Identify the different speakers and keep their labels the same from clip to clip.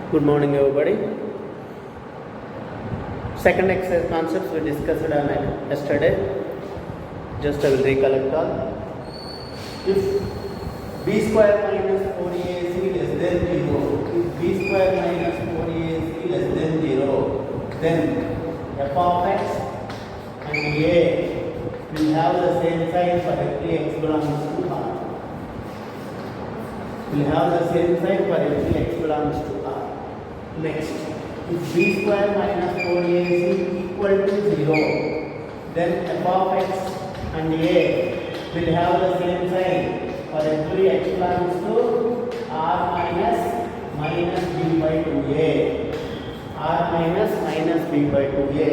Speaker 1: Good morning, everybody. Second exercise concepts we discussed on yesterday. Just I will recollect all. If b square minus 4ac less than 0, if b square minus 4ac less than 0, then f of x and a will have the same sign for every x belongs to R. Will have the same sign for every x belongs to R. Next, if b square minus 4ac equal to 0, then f of x and a will have the same sign for every x belongs to R minus b by 2a. R minus b by 2a.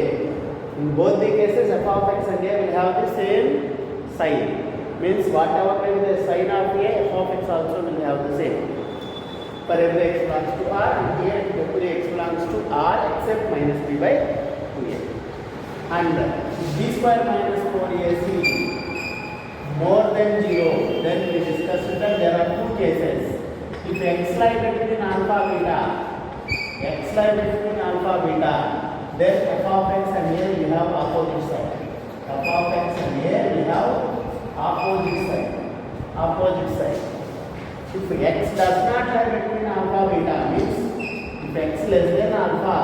Speaker 1: In both the cases, f of x and a will have the same sign. Means whatever will be the sign of a, f of x also will have the same. For every x belongs to R and here every x belongs to R except minus b by 2a. And b square minus 4ac more than 0, then we discussed that there are two cases. If x lie between alpha beta, then f of x and a will have opposite side. F of x and a will have opposite side. If x does not lie between alpha beta, means if x less than alpha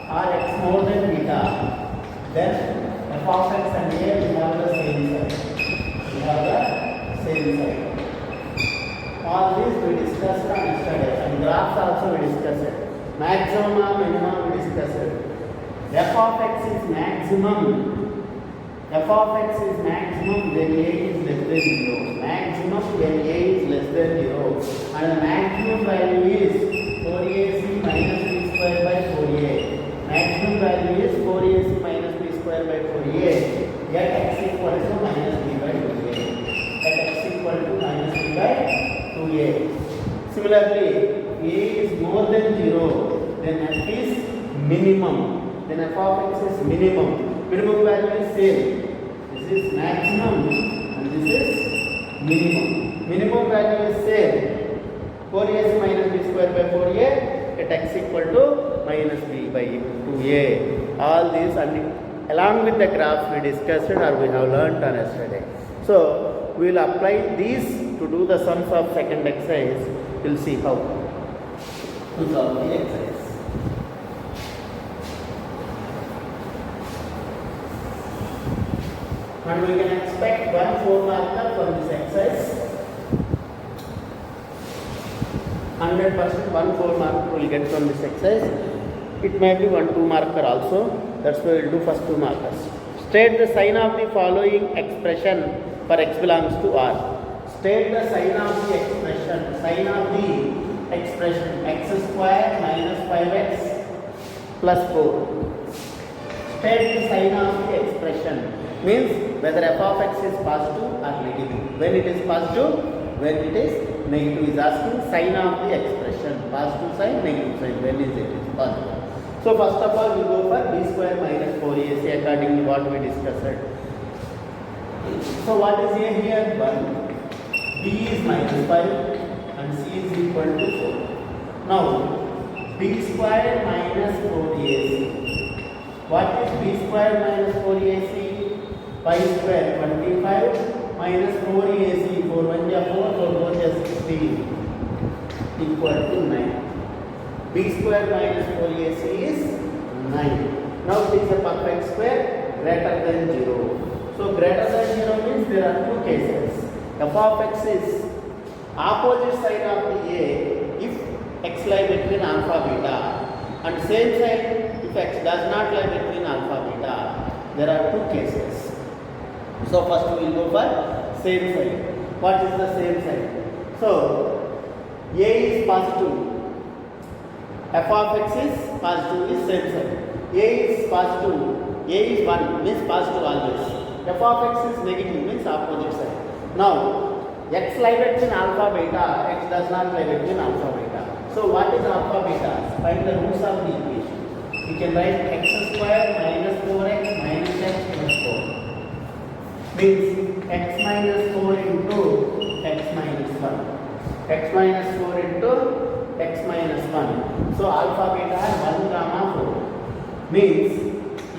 Speaker 1: or x more than beta, then f of x and a will have the same side. All these we discussed on yesterday, and graphs also we discussed. Maximum or minimum we discussed. F of x is maximum. F of x is maximum when a is less than 0. Maximum when a is less than 0. And the maximum value is 4ac minus b square by 4a. Maximum value is 4ac minus b square by 4a. Yet x equal to minus b by 2a. At x equal to minus b by 2a. Similarly, a is more than 0. Then f is minimum. Then f of x is minimum. Minimum value is same. This is maximum and this is minimum. Minimum value is same. 4ac minus b square by 4a at x equal to minus b by 2a. All these and along with the graphs we discussed or we have learnt on yesterday. So we will apply these to do the sums of second exercise. We will see how to solve the exercise. And we can expect 1 4 marker from this exercise. 100% 1 4 marker we will get from this exercise. It may be 1 2 marker also. That's why we will do first 2 markers. State the sign of the following expression for x belongs to R. State the sign of the expression. Sign of the expression x square minus 5x plus 4. State the sign of the expression. Means whether f of x is positive or negative. When it is positive, when it is negative, is asking sign of the expression. Positive sign, negative sign. When is it positive? So first of all we go for b square minus 4ac according to what we discussed. So what is a here? 1. B is minus 5 and c is equal to 4. Now b square minus 4ac. What is b square minus 4ac? 5 square 25 minus 4ac, 4 1 ja 4, 4 4 ja 16 equal to 9. B square minus 4ac is 9. Now it is a perfect square greater than 0. So greater than 0 means there are two cases. F of x is opposite side of the a if x lie between alpha beta, and same side if x does not lie between alpha beta. There are two cases. So first we will go for same side. What is the same side? So a is positive. F of x is positive is same side. A is positive. A is 1 means positive always. F of x is negative means opposite side. Now x lie between alpha beta, x does not lie between alpha beta. So what is alpha beta? Find the roots of the equation. We can write x square minus 4x minus x plus 4. Means x minus 4 into x minus 1. X minus 4 into x minus 1. So alpha beta are 1 gamma 4. Means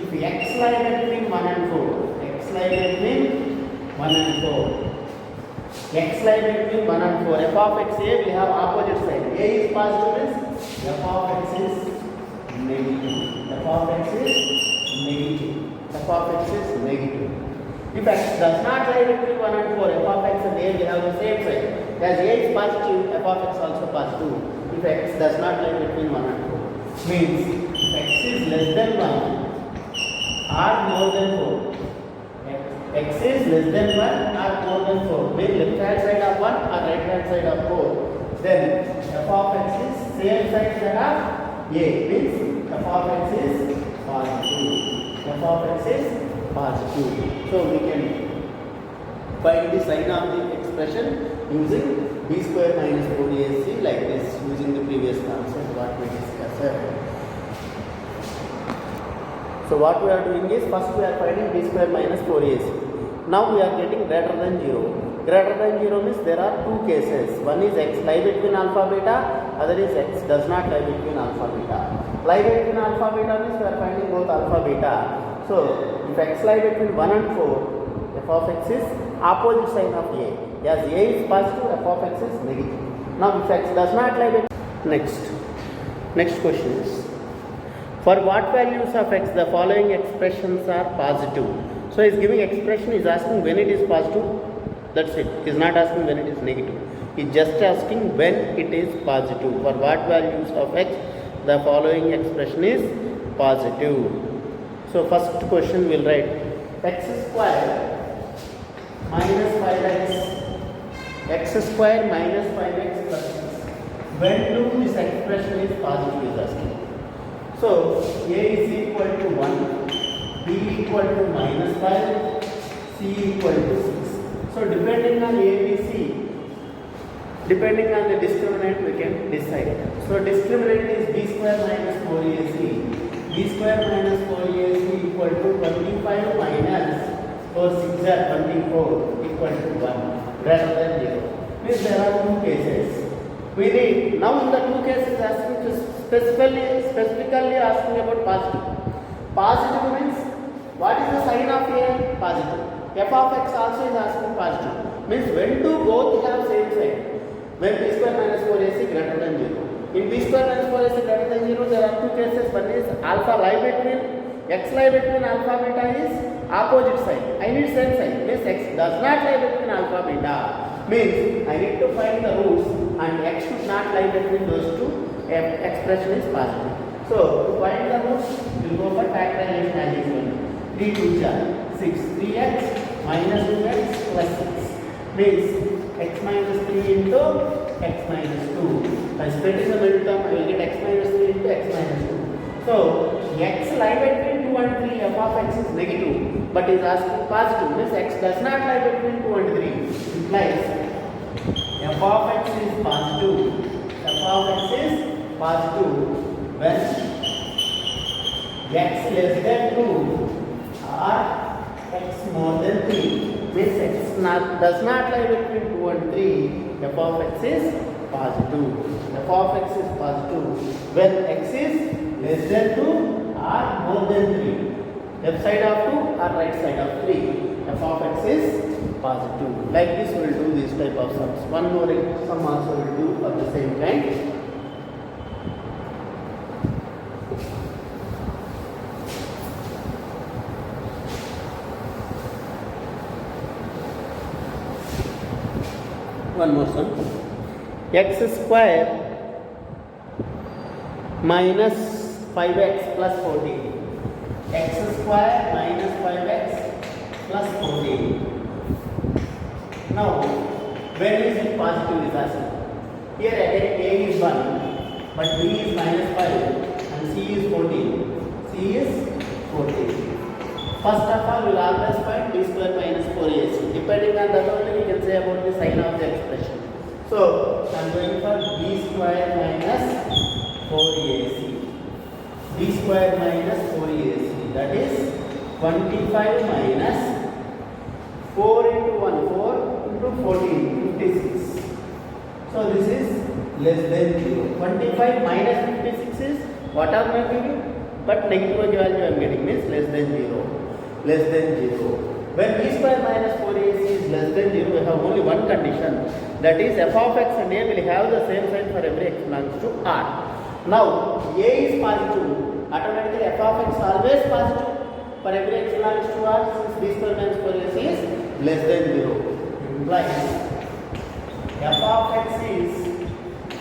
Speaker 1: if x lie between 1 and 4, x lie between 1 and 4, x lie between 1 and 4, f of x a will have opposite side. A is positive means f of x is negative. F of x is negative. F of x is negative. If x does not lie between 1 and 4, f of x and a will have the same side. As a is positive, f of x also positive. If x does not lie between 1 and 4, means if x is less than 1 or more than 4, x is less than 1 or more than 4, means left hand side of 1 or right hand side of 4, then f of x is same side that of a, means f of x is positive. F of x is positive. So we can find the sign of the expression using b square minus 4ac like this, using the previous concept what we discussed. So what we are doing is, first we are finding b square minus 4ac. Now we are getting greater than 0. Greater than 0 means there are two cases. One is x lie between alpha beta, other is x does not lie between alpha beta. Lie between alpha beta means we are finding both alpha beta. So if x lie between 1 and 4, f of x is opposite sign of a. As a is positive, f of x is negative. Now if x does not lie between, next question is, for what values of x the following expressions are positive? So he is giving expression, is asking when it is positive. That's it. He is not asking when it is negative. He is just asking when it is positive. For what values of x the following expression is positive. So first question we will write x square minus 5x, x square minus 5x plus 6. When do this expression is positive is asking. So a is equal to 1, b equal to minus 5, c equal to 6. So depending on a, b, c, depending on the discriminant we can decide. So discriminant is b square minus 4ac. b square minus 4ac equal to 25 minus 4 6 are 24 equal to 1 greater than 0. Means there are two cases. We need, now in the two cases asking to specifically asking about positive. Positive means what is the sign of a? Positive. F of x also is asking positive. Means when do both have same sign? When b square minus 4ac greater than 0. In b square minus 4ac greater than 0 there are two cases. One is alpha lie between, x lie between alpha beta is opposite sign. I need same sign. Means x does not lie between alpha beta. Means I need to find the roots and x should not lie between those two. Expression is positive. So to find the roots, we will go for factorization as usual. 3 2 are 6. 3x minus 2x plus 6. Means x minus 3 into x minus 2. By splitting the middle term, I will get x minus 3 into x minus 2. So x lie between 2 and 3, f of x is negative, but is asking positive. Means x does not lie between 2 and 3. Implies f of x is positive. F of x is positive when x less than 2 or x more than 3. Means x does not lie between 2 and 3. F of x is positive. F of x is positive when x is less than 2 or more than 3. Left side of 2 or right side of 3. F of x is positive. Like this we will do this type of sums. One more sum also we will do of the same kind. One more sum. X square minus 5x plus 14. X square minus 5x plus 14. Now, when is it positive is asking. Here again a is 1, but b is minus 5 and c is 14. C is 14. First of all, we will always find b square minus 4ac. Depending on that only we can say about the sign of the expression. So, I am going for b square minus 4ac. B square minus 4ac, that is 25 minus 4 into 1, 4 into 14, 56. So this is less than 0. 25 minus 56 Whatever may be, but negative value I am getting means less than 0. Less than 0. When b square minus 4ac is less than 0, we have only one condition, that is f of x and a will have the same sign for every x belongs to R. Now a is positive, automatically f of x always positive for every x belongs to R, since b square minus 4ac is less than 0. Implies f of x is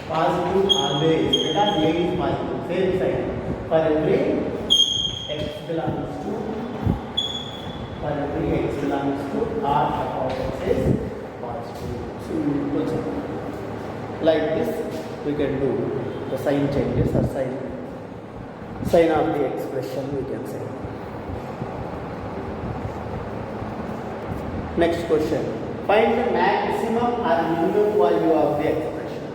Speaker 1: positive always because a is positive, same sign for every x belongs to R, f of x is positive. So like this we can do the sign changes or sign of the expression, we can say. Next question. Find the maximum or minimum value of the expression.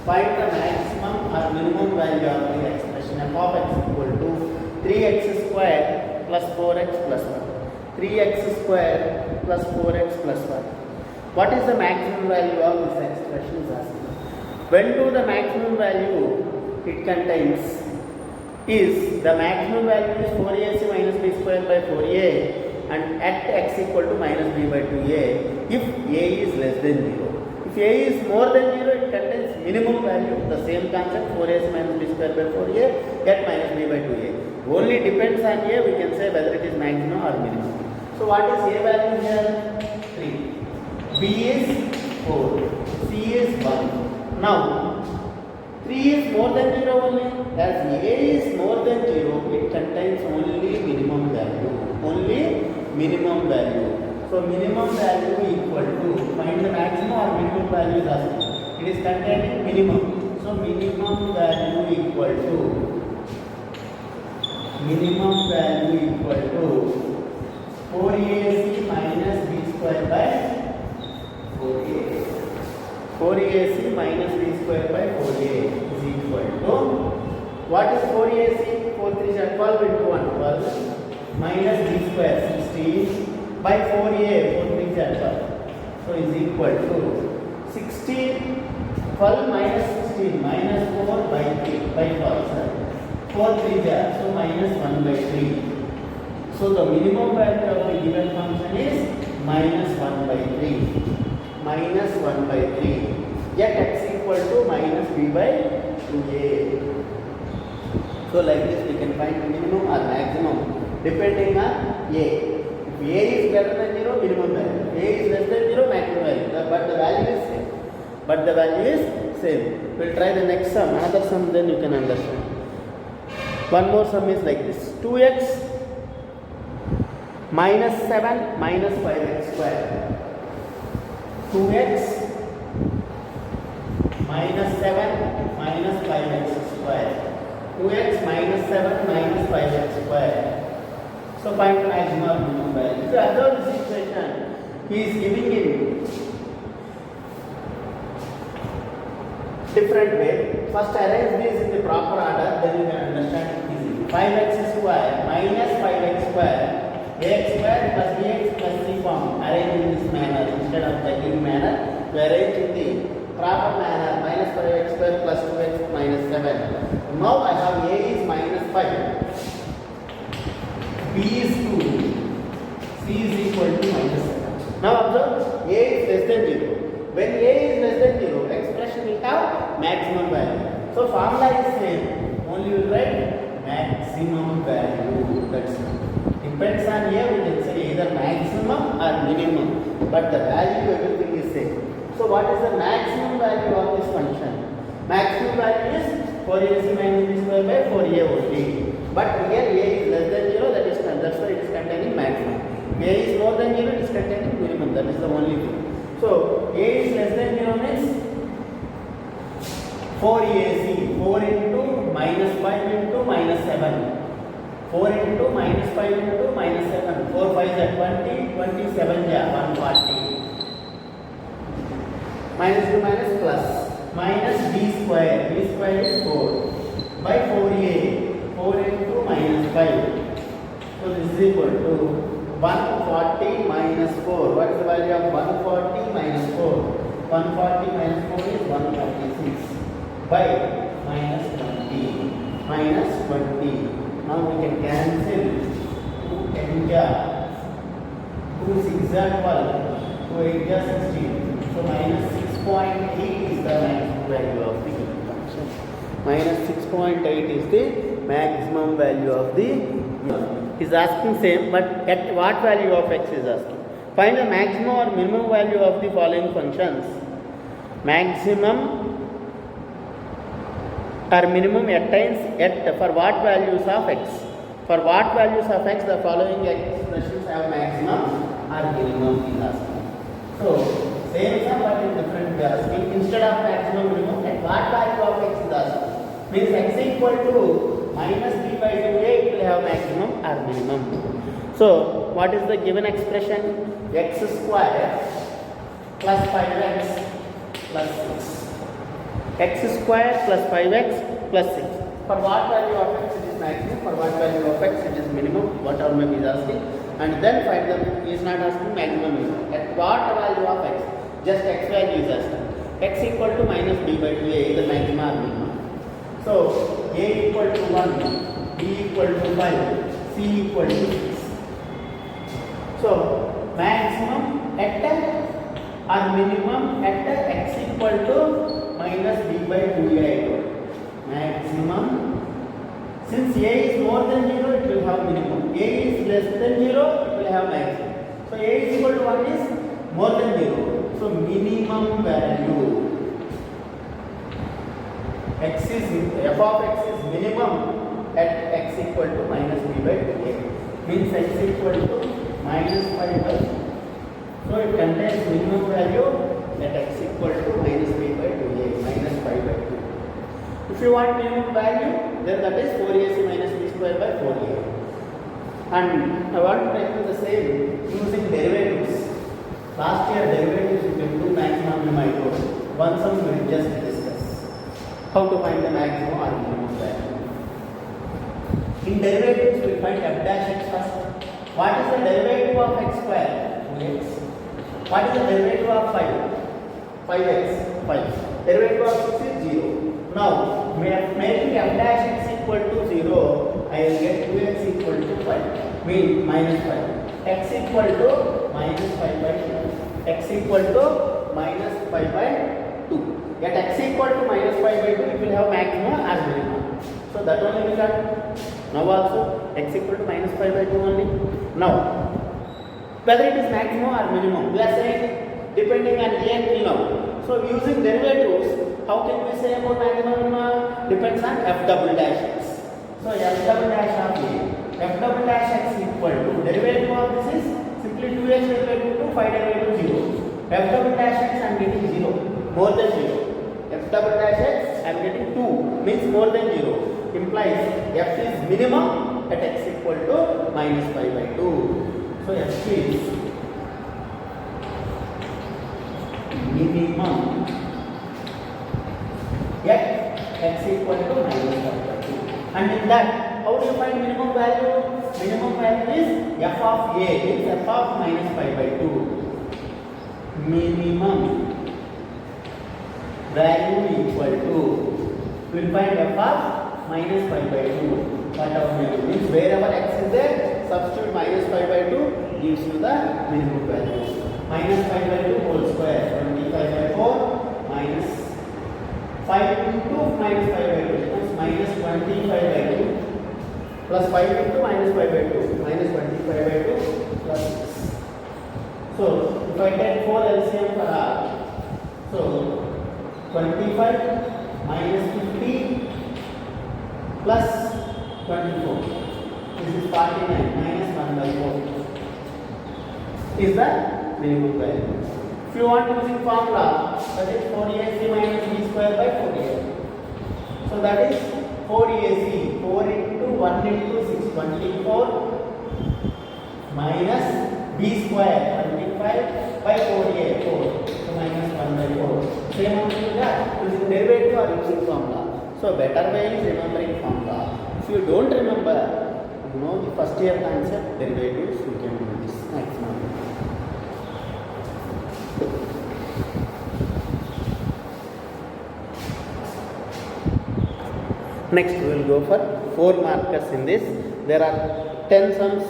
Speaker 1: Find the maximum or minimum value of the expression. F of x equal to 3x square plus 4x plus 1. 3x square plus 4x plus 1. What is the maximum value of this expression is asking. When to the maximum value it contains is, the maximum value is 4ac minus b square by 4a and at x equal to minus b by 2a if a is less than 0. If a is more than 0, it contains minimum value, the same concept, 4ac minus b square by 4a at minus b by 2a. Only depends on a, we can say whether it is maximum or minimum. So what is a value here? 3. B is 4. C is 1. Now 3 is more than 0 only. As a is more than 0, it contains only minimum value. Only minimum value. So minimum value equal to, find the maximum or minimum value is asking. It is containing minimum. So minimum value equal to 4ac minus b square by 4a. 4ac minus b square by 4a is equal to, what is 4ac? 4 3 is 12 into 1, 12 minus b square 16 by 4a, 4 3 is 12. So is equal to 16, 12 minus 16 minus 4 by 3 by 12, sorry. 4 3 there, so minus 1 by 3. So the minimum value of the given function is minus 1 by 3. Minus 1 by 3. Yet x equal to minus b by 2a. So like this we can find minimum or maximum depending on a. If a is greater than 0, minimum value. A is less than 0, maximum value. But the value is same. We'll try the next sum. Another sum, then you can understand. One more sum is like this. 2x minus 7 minus 5x square. 2x minus 7 minus 5x square. 2x minus 7 minus 5x square. So find the maximum or minimum value. If you observe this equation, he is giving it different way. First arrange these in the proper order, then you can understand it easily. 5x square minus 5x square, ax square plus bx plus c form. Arrange in this manner instead of the given manner. We arrange in the proper manner. Minus 5x square plus 2x minus 7. Now I have a is minus 5, b is 2, c is equal to minus 7. Now observe, a is less than 0. When a is less than 0, expression will have maximum value. So formula is same. Only you write maximum value. That's it. Depends on a, we can say either maximum or minimum. But the value, everything is same. So what is the maximum value of this function? Maximum value is 4ac minus b square by 4a only. But here a is less than 0, that's why it is containing maximum. A is more than 0, it is containing minimum. That is the only thing. So a is less than 0 means 4ac, 4 into minus 5 into minus 7. 4 into minus 5 into minus 7. 4 5 is 20, 27 is 140. Minus to minus plus. Minus b square. B square is 4 by 4a. 4 into minus 5. So this is equal to 140 minus 4. What is the value of 140 minus 4? 140 minus 4 is 136 by minus 20. minus 20. Now we can cancel 2 8 ja, 2 6 ja 12, 2 8 ja 16. So minus 6.8 is the maximum value of the given function. Minus 6.8 is the maximum value of the is asking same, but at what value of x is asking. Find the maximum or minimum value of the following functions. Maximum or minimum attains at for what values of x. For what values of x the following expressions have maximum or minimum is asking. So same sum but in different way asking. Instead of maximum minimum, at what value of x is asking. Means x equal to minus b by 2a, it will have maximum or minimum. So what is the given expression? X square plus 5x plus 6. X square plus 5x plus 6. For what value of x it is maximum, for what value of x it is minimum, whatever may be asking. And then find them, he is not asking maximum minimum. At what value of x? Just x value is asking. X equal to minus b by 2a is the maximum or minimum. So a equal to 1, b equal to 5, c equal to 6. So maximum at or minimum at x equal to minus b by 2a. Maximum, since a is more than 0, it will have minimum. A is less than 0, it will have maximum. So a is equal to 1 is more than 0. So minimum value x is f of x is minimum at x equal to minus b by 2a. Means x equal to minus 5 by 2. So it contains minimum value at x equal to minus b by 2a, minus 5 by 2. If you want minimum value, then that is 4ac minus b square by 4a. And I want to take the same using derivatives. Last year derivatives you can do maximum minimum I told. One sum we will just discuss. How to find the maximum or minimum value. In derivatives we find f dash x first. What is the derivative of x square? 2x. What is the derivative of 5? 5x. 5. Derivative of 6 is 0. Now, making f dash x equal to 0, I will get 2x equal to 5. Mean minus 5. X equal to minus 5 by 2. X equal to minus 5 by 2. At x equal to minus 5 by 2, it will have maximum as minimum. So that only we got. Now also x equal to minus 5 by 2 only. Now, whether it is maximum or minimum, we are saying depending on a and b now. So using derivatives, how can we say about maximum minimum? Depends on f double dash x. So f double dash of a, f double dash x equal to derivative of this is simply 2x derivative to 5 derivative 0. F double dash x I am getting 0, more than 0. F double dash x I am getting 2, means more than 0. Implies f is minimum at x equal to minus 5 by 2. So f is minimum at x equal to minus 5 by 2. And in that, how do you find minimum value? Minimum value is f of a, is f of minus 5 by 2. Minimum value equal to, we will find f of minus 5 by 2. What of minimum means wherever x is there, substitute minus 5 by 2 gives you the minimum value. Minus 5 by 2 whole square, 25 by 4 minus 5 into minus 5 by 2 becomes minus 25 by 2 plus 5 into minus 5 by 2 minus 25 by 2 plus 6. So if I take 4 LCM for R, so 25 minus 50 plus 24. This is 49 minus 1 by 4 is the minimum value. If you want using formula, that is 4ac minus b square by 4a. So that is 4ac, 4 into 1 into 6, 24 minus b square, 25 by 4a, 4. So minus 1 by 4. Same only that using derivative or using formula. So better way is remembering formula. If you don't remember, you know the first year concept, derivatives, you can do this maximum. Next we will go for 4 markers in this. There are 10 sums.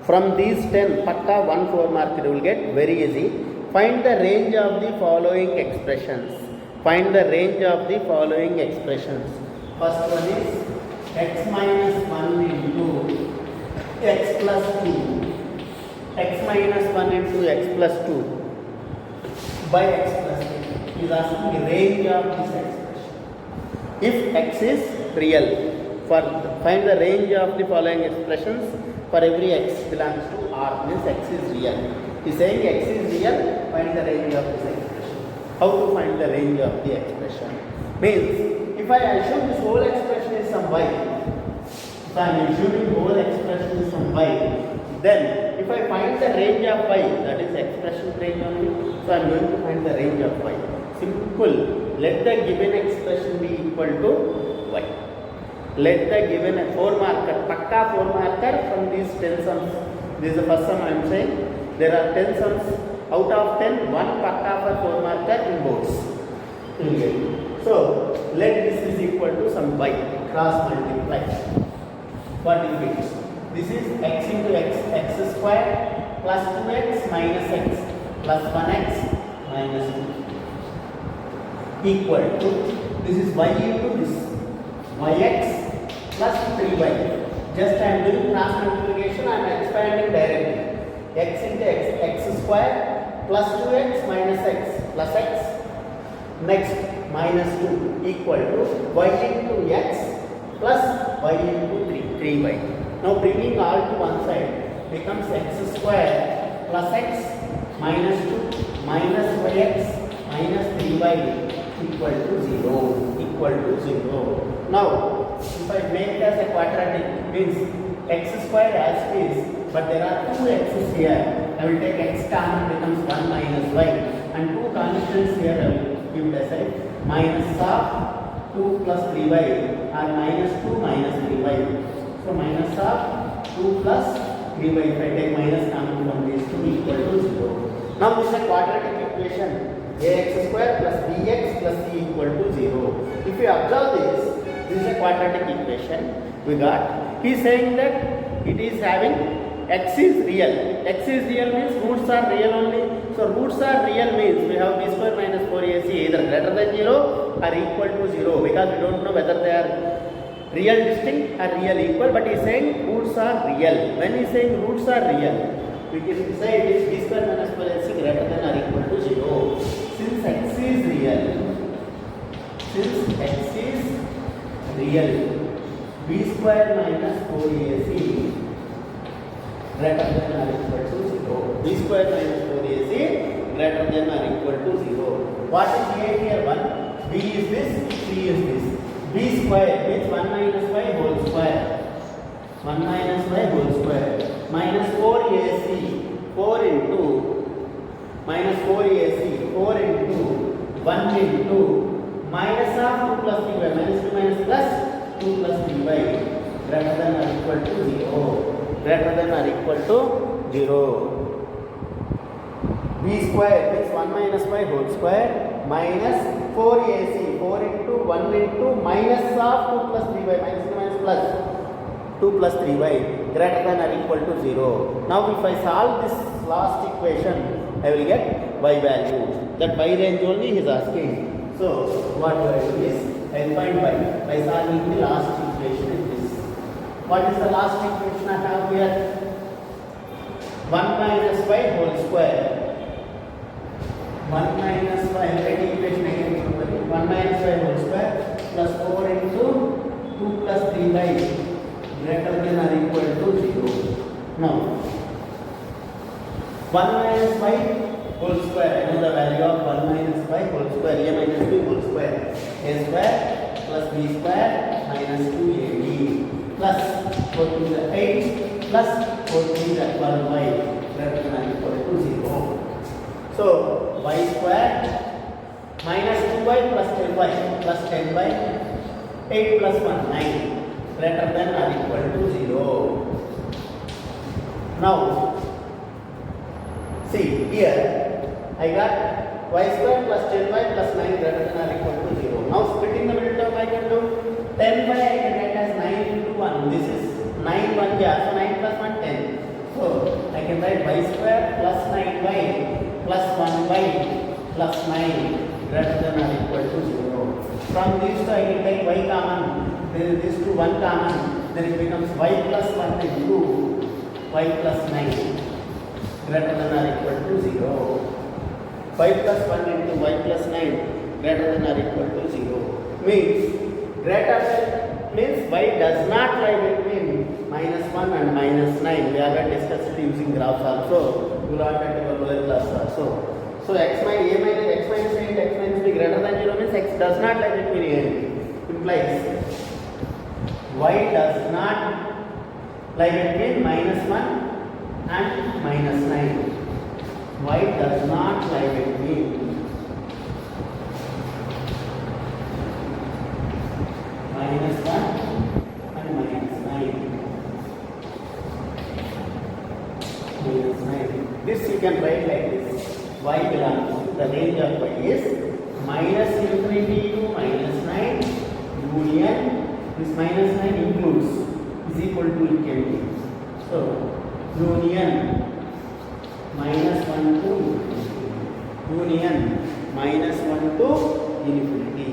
Speaker 1: From these 10, pakka 1 4 marker you will get, very easy. Find the range of the following expressions. Find the range of the following expressions. First one is x minus 1 into x plus 2. X minus 1 into x plus 2 by x plus 2. He is asking the range of this expression. If x is real, find the range of the following expressions for every x belongs to R, means x is real. He is saying x is real, find the range of this expression. How to find the range of the expression? Means, if I assume this whole expression is some y, if I am assuming whole expression is some y, then if I find the range of y, that is expression range only, so I am going to find the range of y. Simple. Let the given expression be equal to y. Let the given 4 marker, pakka 4 marker from these 10 sums. This is the first sum I am saying. There are 10 sums. Out of 10, 1 pakka for 4 marker in both. So, let this is equal to some y. Cross multiply. What is it? This is x into x square plus 2x minus x plus 1x minus 2 equal to, this is y into this, yx plus 3y. Just I am doing cross multiplication, I am expanding directly. X into x square plus 2x minus x plus x, next minus 2 equal to y into x plus y into 3y. Now bringing all to one side becomes x square plus x minus 2 minus yx minus 3y equal to 0. Now if I make it as a quadratic, means x square as is, but there are 2 x's here. I will take x common, becomes 1 minus y, and 2 constants here I will give as a minus of 2 plus 3y or minus 2 minus 3y. So minus of 2 plus 3y, if I take minus common from these 2 equal to 0. Now this is a quadratic equation. Ax square plus bx plus c equal to 0. If you observe this is a quadratic equation we got. He is saying that it is having x is real. X is real means roots are real only. So roots are real means we have b square minus 4ac either greater than 0 or equal to 0, because we don't know whether they are real distinct or real equal, but he is saying roots are real. When he is saying roots are real, we can say it is b square minus 4ac greater than or equal to 0. Since x is real, b square minus 4ac greater than or equal to 0. b square minus 4ac greater than or equal to 0. What is a here? 1. b is this, c is this. b square means 1 minus y whole square. 1 minus y whole square minus 4ac, 4 into minus 4ac, 4 into 1 into minus of 2 plus 3y, minus 2 minus plus 2 plus 3y greater than or equal to 0. Greater than or equal to 0. b square means 1 minus y whole square minus 4ac, 4 into 1 into minus of 2 plus 3y, minus 2 minus plus 2 plus 3y greater than or equal to 0. Now if I solve this last equation, I will get y value. That y range only he is asking. So what do I do is I will find y by solving the last equation in this. What is the last equation I have here? 1 minus y whole square. 1 minus y, write equation again. 1 minus y whole square plus 4 into 2 plus 3y greater than or equal to 0. Now 1 minus y whole square, I know the value of 1 minus y whole square, a minus b whole square, a square plus b square minus 2ab plus 4 to the 8 plus 4 to the 12y greater than or equal to 0. So y square minus 2y plus 10y plus 10y, 8 plus 1, 9 greater than or equal to 0. Now see here I got y square plus 10y plus 9 greater than or equal to 0. Now splitting the middle term I can do 10 by I can write as 9 into 1. This is 9 1 ja, so 9 plus 1 10. So I can write y square plus 9y plus 1y plus 9 greater than or equal to 0. From these two I can take y common. Then these two 1 common. Then it becomes y plus 1 into y plus 9 greater than or equal to 0. Y plus 1 into y plus 9 greater than or equal to 0 means greater than means y does not lie between -1 and -9. We have discussed it using graphs also. You learned at your lower class also. So x minus a minus x minus a and x minus b greater than 0 means x does not lie between a and b. Implies y does not lie between -1 and -9. Y does not lie between -1 and -9. This you can write like this. Y belongs to the range of y is -infinity to -9 union. This -9 includes is equal to it can be. So union -1 to union -1 to infinity.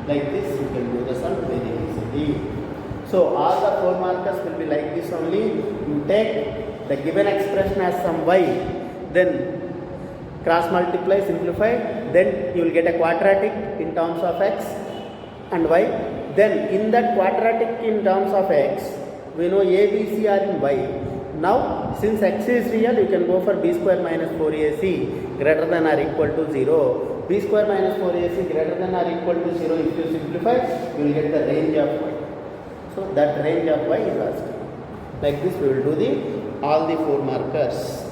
Speaker 1: Like this you can do the sum very easily. So all the 4 markers will be like this only. You take the given expression as some y, then cross multiply, simplify, then you will get a quadratic in terms of x and y. Then in that quadratic in terms of x, we know a, b, c are in y. Now since x is real, you can go for b square minus 4ac greater than or equal to 0. B square minus 4ac greater than or equal to 0. If you simplify, you will get the range of y. So that range of y is asked. Like this we will do all the 4 markers.